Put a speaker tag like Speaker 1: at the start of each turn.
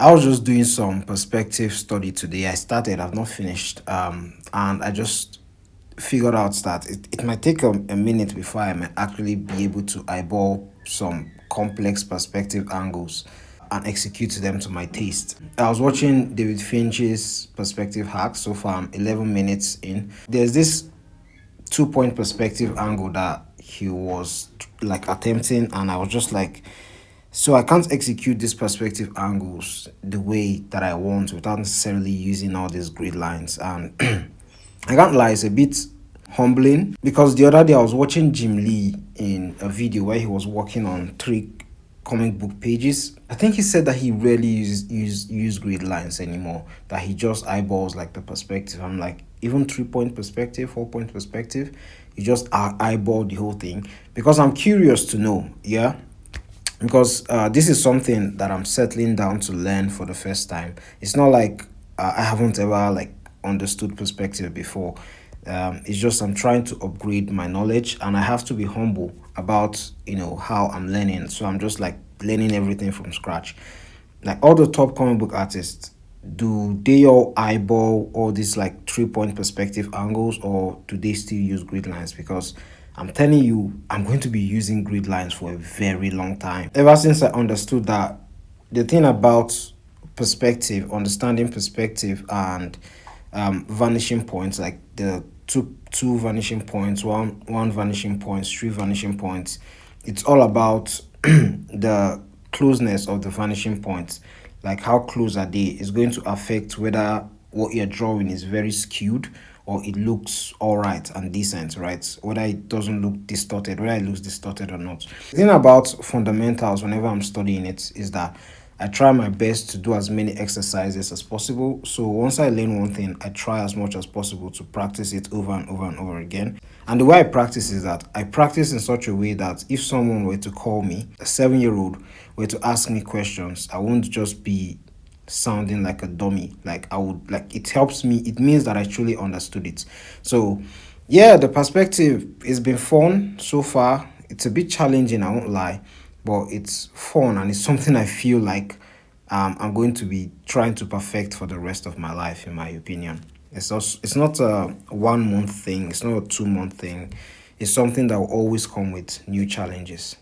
Speaker 1: I was just doing some perspective study today. I've not finished. And I just figured out that it might take a minute before I might actually be able to eyeball some complex perspective angles and execute them to my taste. I was watching David Finch's perspective hack. So far I'm 11 minutes in. There's this 2 point perspective angle that he was like attempting, and I was just like, so I can't execute these perspective angles the way that I want without necessarily using all these grid lines. And I can't lie, it's a bit humbling because the other day I was watching Jim Lee in a video where he was working on three comic book pages. I think he said that he rarely use grid lines anymore, that he just eyeballs like the perspective. I'm like, even 3 point perspective, 4 point perspective, you just eyeball the whole thing because I'm curious to know, yeah, because this is something that I'm settling down to learn for the first time. It's not like I haven't ever like understood perspective before. It's just I'm trying to upgrade my knowledge, and I have to be humble about how I'm learning. So I'm just like learning everything from scratch. Like all the top comic book artists, do they all eyeball all these like 3 point perspective angles, or do they still use grid lines? Because I'm telling you, I'm going to be using grid lines for a very long time. Ever since I understood that the thing about perspective, understanding perspective, and vanishing points, like the two vanishing points, one vanishing points, three vanishing points. It's all about the closeness of the vanishing points. Like how close are they is going to affect whether what you're drawing is very skewed or it looks all right and decent, right? Whether it doesn't look distorted, whether it looks distorted or not. The thing about fundamentals whenever I'm studying it is that I try my best to do as many exercises as possible. So once I learn one thing, I try as much as possible to practice it over and over and over again. And the way I practice is that I practice in such a way that if someone were to call me, a 7-year-old were to ask me questions, I won't just be sounding like a dummy. Like I would, like, it helps me. It means that I truly understood it. So yeah, the perspective has been fun so far. It's a bit challenging, I won't lie, but it's fun and it's something I feel like I'm going to be trying to perfect for the rest of my life, in my opinion. It's not a 1 month thing, it's not a 2 month thing. It's something that will always come with new challenges.